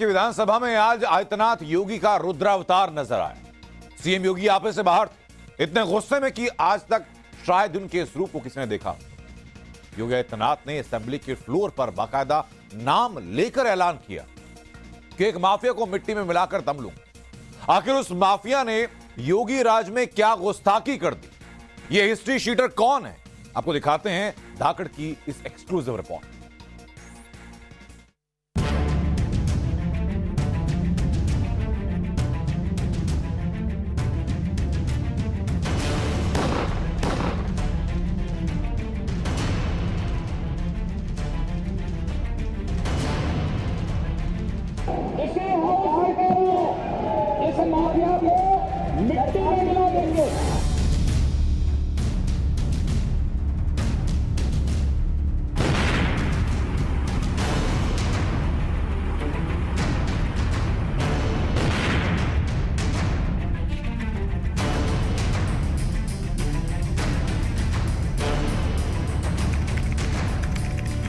कि विधानसभा में आज आदित्यनाथ योगी का रुद्रावतार नजर आया। सीएम योगी आपे से बाहर थे, इतने गुस्से में कि आज तक शायद उनके इस रूप को किसी ने देखा। योगी आदित्यनाथ ने असेंबली के फ्लोर पर बाकायदा नाम लेकर ऐलान किया कि एक माफिया को मिट्टी में मिलाकर दम लूंगा। आखिर उस माफिया ने योगी राज में क्या गुस्ताखी कर दी, ये हिस्ट्री शीटर कौन है, आपको दिखाते हैं धाकड़ की इस एक्सक्लूसिव रिपोर्ट। इस माफिया को मिट्टी में मिला देंगे।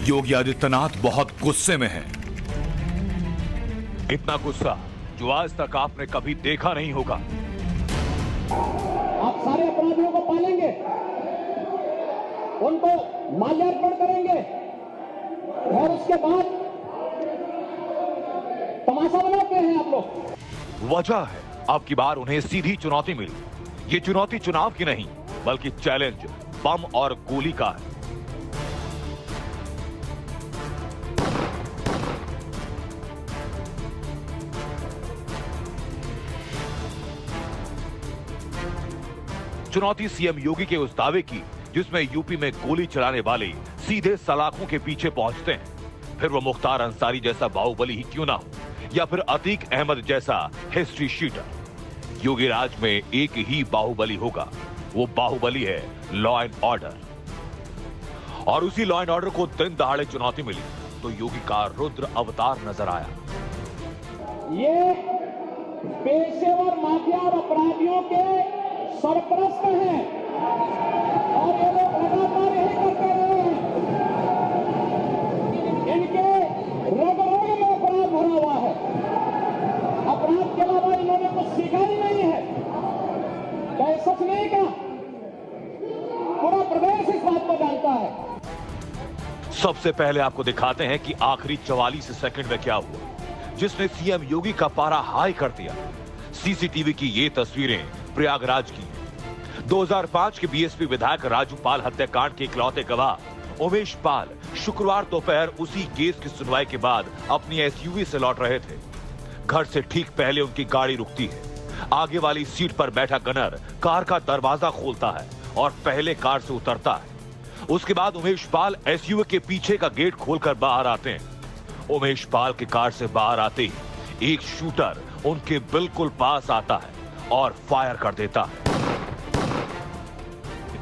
योगी आदित्यनाथ बहुत गुस्से में हैं। इतना गुस्सा जो आज तक आपने कभी देखा नहीं होगा। आप सारे अपराधियों को पालेंगे, उनको माल्यार्पण करेंगे और उसके बाद तमाशा बनाते हैं आप लोग। वजह है अब की बार उन्हें सीधी चुनौती मिली। ये चुनौती चुनाव की नहीं बल्कि चैलेंज बम और गोली का है। चुनौती सीएम योगी के उस दावे की जिसमें यूपी में गोली चलाने वाले सीधे सलाखों के पीछे पहुंचते हैं, फिर वो मुख्तार अंसारी जैसा बाहुबली ही क्यों ना हो या फिर अतीक अहमद जैसा हिस्ट्री शीटर। योगी राज में एक ही बाहुबली होगा, वो बाहुबली है लॉ एंड ऑर्डर। और उसी लॉ एंड ऑर्डर को दिन दहाड़े चुनौती मिली तो योगी का रुद्र अवतार नजर आया। ये पेशेवर माफिया और अपराधियों के सरपरस्त हैं और ये लोग लगातार यही करते रहे हैं। इनके रग रग में अपराध भरा हुआ है। अपराध के अलावा इन्होंने कुछ सीखा ही नहीं है। क्या सच नहीं का? पूरा प्रदेश इस बात को जानता है। सबसे पहले आपको दिखाते हैं कि आखिरी 44 सेकंड में क्या हुआ जिसने सीएम योगी का पारा हाई कर दिया। सीसीटीवी की ये तस्वीरें प्रयागराज की हैं। 2005 के बीएसपी विधायक राजू पाल हत्याकांड के इकलौते गवाह उमेश पाल शुक्रवार दोपहर उसी केस की सुनवाई के बाद अपनी एसयूवी से लौट रहे थे। घर से ठीक पहले उनकी गाड़ी रुकती है। आगे वाली सीट पर बैठा गनर कार का दरवाजा खोलता है और पहले कार से उतरता है। उसके बाद उमेश पाल एसयूवी के पीछे का गेट खोलकर बाहर आते हैं। उमेश पाल के कार से बाहर आते ही एक शूटर उनके बिल्कुल पास आता है और फायर कर देता है।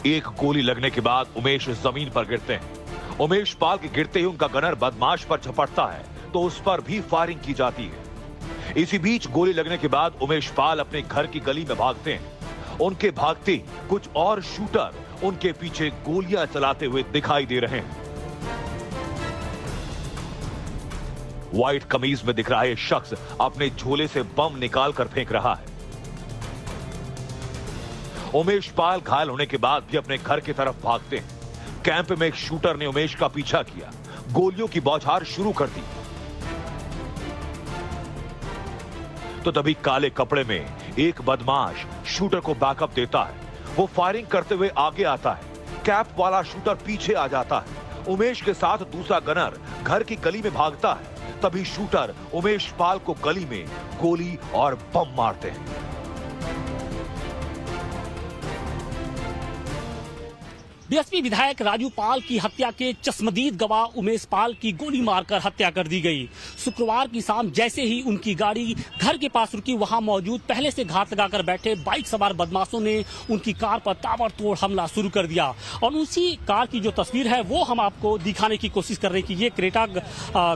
एक गोली लगने के बाद उमेश जमीन पर गिरते हैं। उमेश पाल के गिरते ही उनका गनर बदमाश पर झपटता है तो उस पर भी फायरिंग की जाती है। इसी बीच गोली लगने के बाद उमेश पाल अपने घर की गली में भागते हैं। उनके भागते कुछ और शूटर उनके पीछे गोलियां चलाते हुए दिखाई दे रहे हैं। व्हाइट कमीज में दिख रहा ये शख्स अपने झोले से बम निकालकर फेंक रहा है। उमेश पाल घायल होने के बाद भी अपने घर की तरफ भागते हैं। कैंप में एक शूटर ने उमेश का पीछा किया, गोलियों की बौछार शुरू कर दी। तो तभी काले कपड़े में एक बदमाश शूटर को बैकअप देता है। वो फायरिंग करते हुए आगे आता है। कैप वाला शूटर पीछे आ जाता है। उमेश के साथ दूसरा गनर घर की गली में भागता है। तभी शूटर उमेश पाल को गली में गोली और बम मारते हैं। बीएसपी विधायक राजू पाल की हत्या के चश्मदीद गवाह उमेश पाल की गोली मारकर हत्या कर दी गई। शुक्रवार की शाम जैसे ही उनकी गाड़ी घर के पास रुकी, वहां मौजूद पहले से घात लगाकर बैठे बाइक सवार बदमाशों ने उनकी कार पर ताबड़तोड़ हमला शुरू कर दिया। और उसी कार की जो तस्वीर है वो हम आपको दिखाने की कोशिश कर रहे हैं कि ये क्रेटा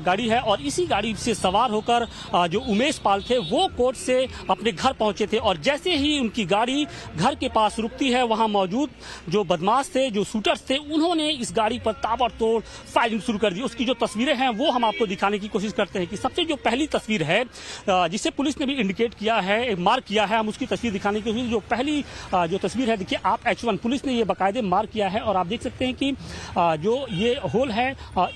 गाड़ी है और इसी गाड़ी से सवार होकर जो उमेश पाल थे वो कोर्ट से अपने घर पहुंचे थे। और जैसे ही उनकी गाड़ी घर के पास रुकती है, वहां मौजूद जो बदमाश थे, जो शूटर्स थे उन्होंने इस गाड़ी पर ताबड़तोड़ फायरिंग शुरू कर दी। उसकी जो तस्वीरें हैं वो हम आपको दिखाने की कोशिश करते हैं कि सबसे जो पहली तस्वीर है जिसे पुलिस ने भी इंडिकेट किया है, मार्क किया है, हम उसकी तस्वीर दिखाने की कोशिश। जो पहली जो तस्वीर है देखिए आप, H1 पुलिस ने ये बाकायदे मार्क किया है और आप देख सकते हैं कि जो ये होल है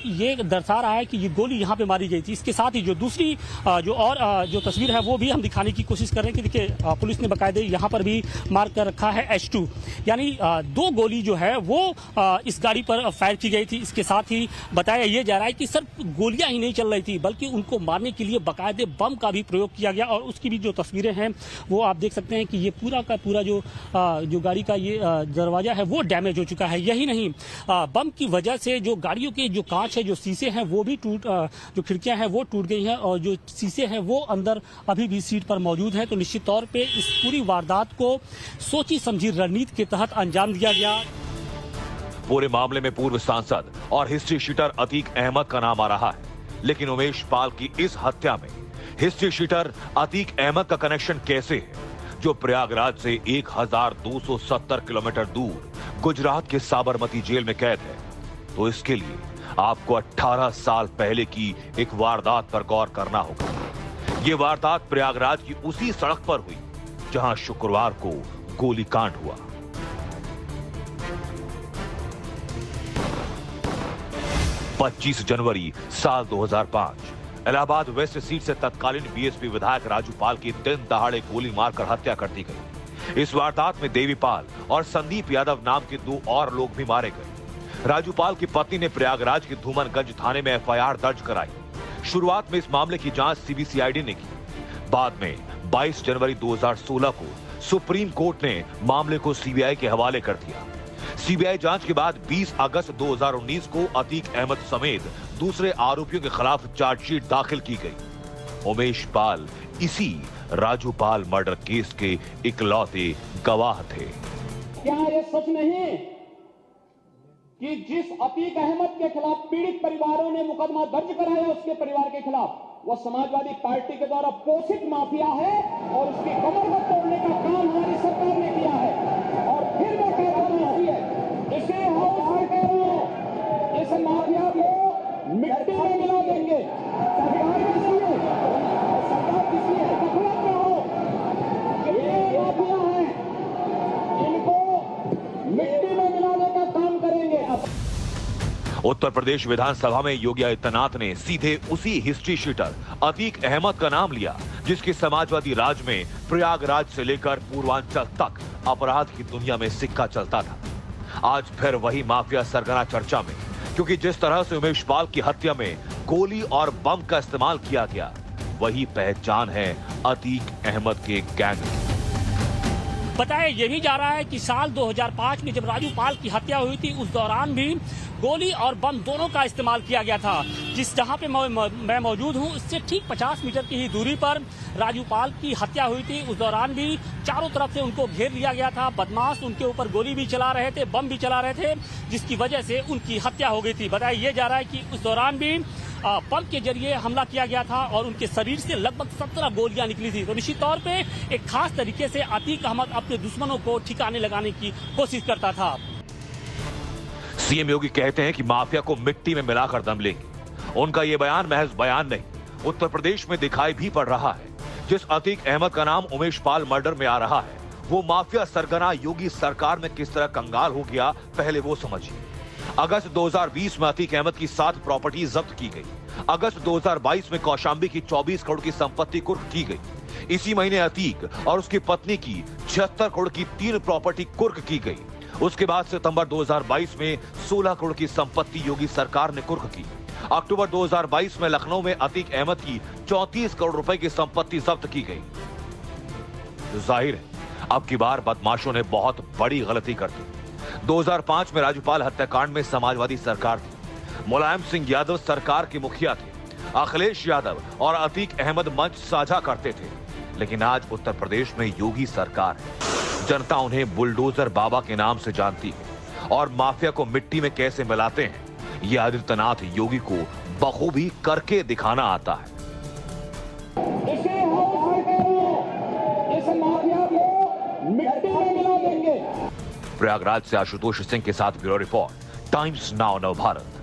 ये दर्शा रहा है कि ये गोली यहाँ पे मारी गई थी। इसके साथ ही जो दूसरी जो तस्वीर है वो भी हम दिखाने की कोशिश कर रहे हैं कि देखिए पुलिस ने बाकायदे यहाँ पर भी मार्क कर रखा है H2, यानी 2 गोली जो है वो इस गाड़ी पर फायर की गई थी। इसके साथ ही बताया ये जा रहा है कि सिर्फ गोलियां ही नहीं चल रही थी बल्कि उनको मारने के लिए बाकायदे बम का भी प्रयोग किया गया और उसकी भी जो तस्वीरें हैं वो आप देख सकते हैं कि ये पूरा का पूरा जो गाड़ी का ये दरवाजा है वो डैमेज हो चुका है। यही नहीं, बम की वजह से जो गाड़ियों के जो कांच है, जो शीशे हैं वो भी जो खिड़कियां हैं वो टूट गई हैं और जो शीशे हैं वो अंदर अभी भी सीट पर मौजूद हैं। तो निश्चित तौर पे इस पूरी वारदात को सोची समझी रणनीति के तहत अंजाम दिया गया। पूरे मामले में पूर्व सांसद और हिस्ट्री शीटर अतीक अहमद का नाम आ रहा है, लेकिन उमेश पाल की इस हत्या में हिस्ट्री शीटर अतीक अहमद का कनेक्शन कैसे है, जो प्रयागराज से 1270 किलोमीटर दूर गुजरात के साबरमती जेल में कैद है। तो इसके लिए आपको 18 साल पहले की एक वारदात पर गौर करना होगा। ये वारदात प्रयागराज की उसी सड़क पर हुई जहां शुक्रवार को गोलीकांड हुआ। पच्चीस जनवरी साल 2005 इलाहाबाद वेस्ट सीट से तत्कालीन बीएसपी विधायक राजू पाल की दिन दहाड़े गोली मारकर हत्या कर दी गई। इस वारदात में देवीपाल और संदीप यादव नाम के 2 और लोग भी मारे गए। राजू पाल की पत्नी ने प्रयागराज के धूमनगंज थाने में एफआईआर दर्ज कराई। शुरुआत में इस मामले की जांच सीबीसीआईडी ने की। बाद में 22 जनवरी 2016 को सुप्रीम कोर्ट ने मामले को सीबीआई के हवाले कर दिया। सीबीआई जांच के बाद 20 अगस्त 2019 को अतीक अहमद समेत दूसरे आरोपियों के खिलाफ चार्जशीट दाखिल की गई। उमेश पाल इसी राजू पाल मर्डर केस के इकलौते गवाह थे। क्या ये सच नहीं कि जिस अतीक अहमद के खिलाफ पीड़ित परिवारों ने मुकदमा दर्ज कराया उसके परिवार के खिलाफ, वह समाजवादी पार्टी के द्वारा पोषित माफिया है और उसकी कमर को तोड़ने का काम हमारी सरकार ने किया है। और फिर मैं कहता हूं इसे हम इस माफिया को मिट्टी में मिला देंगे। सरकार किसी है, सरकार किसी है, गफलत में हो, ये माफिया है, इनको मिट्टी में मिलाने का काम करेंगे। उत्तर प्रदेश विधानसभा में योगी आदित्यनाथ ने सीधे उसी हिस्ट्री शीटर अतीक अहमद का नाम लिया जिसके समाजवादी राज में प्रयागराज से लेकर पूर्वांचल तक अपराध की दुनिया में सिक्का चलता था। आज फिर वही माफिया सरगना चर्चा में, क्योंकि जिस तरह से उमेश पाल की हत्या में गोली और बम का इस्तेमाल किया गया, वही पहचान है अतीक अहमद के गैंग की। बताया ये भी जा रहा है कि साल 2005 में जब राजू पाल की हत्या हुई थी उस दौरान भी गोली और बम दोनों का इस्तेमाल किया गया था। जहां पे मैं मौजूद हूं उससे ठीक 50 मीटर की ही दूरी पर राजू पाल की हत्या हुई थी। उस दौरान भी चारों तरफ से उनको घेर लिया गया था। बदमाश उनके ऊपर गोली भी चला रहे थे, बम भी चला रहे थे, जिसकी वजह से उनकी हत्या हो गई थी। बताया ये जा रहा है कि उस दौरान भी बम के जरिए हमला किया गया था और उनके शरीर से लगभग 17 गोलियां निकली थी। तो निश्चित तौर पे एक खास तरीके से अतीक अहमद अपने दुश्मनों को ठिकाने लगाने की कोशिश करता था। सीएम योगी कहते हैं कि माफिया को मिट्टी में मिलाकर दम लेंगे। उनका यह बयान महज बयान नहीं, उत्तर प्रदेश में दिखाई भी पड़ रहा है। जिस अतीक अहमद का नाम उमेश पाल मर्डर में आ रहा है, वो माफिया सरगना योगी सरकार में किस तरह कंगाल हो गया, पहले वो समझिए। अगस्त 2020 में अतीक अहमद की 7 प्रॉपर्टी जब्त की गई। अगस्त 2022 में कौशांबी की 24 करोड़ की संपत्ति कुर्क की गई। इसी महीने अतीक और उसकी पत्नी की 76 करोड़ की 3 प्रॉपर्टी कुर्क की गई। उसके बाद सितंबर 2022 में 16 करोड़ की संपत्ति योगी सरकार ने कुर्क की। अक्टूबर 2022 में लखनऊ में अतीक अहमद की 34 करोड़ रुपए की संपत्ति जब्त की गई। जाहिर है अब की बार बदमाशों ने बहुत बड़ी गलती कर दी। 2005 में राजूपाल हत्याकांड में समाजवादी सरकार थी। मुलायम सिंह यादव सरकार के मुखिया थे। अखिलेश यादव और अतीक अहमद मंच साझा करते थे। लेकिन आज उत्तर प्रदेश में योगी सरकार है। जनता उन्हें बुलडोजर बाबा के नाम से जानती है और माफिया को मिट्टी में कैसे मिलाते हैं, यह आदित्यनाथ योगी को बखूबी करके दिखाना आता है। इसे हम इस माफिया को मिट्टी में मिला देंगे। प्रयागराज से आशुतोष सिंह के साथ ब्यूरो रिपोर्ट, टाइम्स नाउ नव भारत।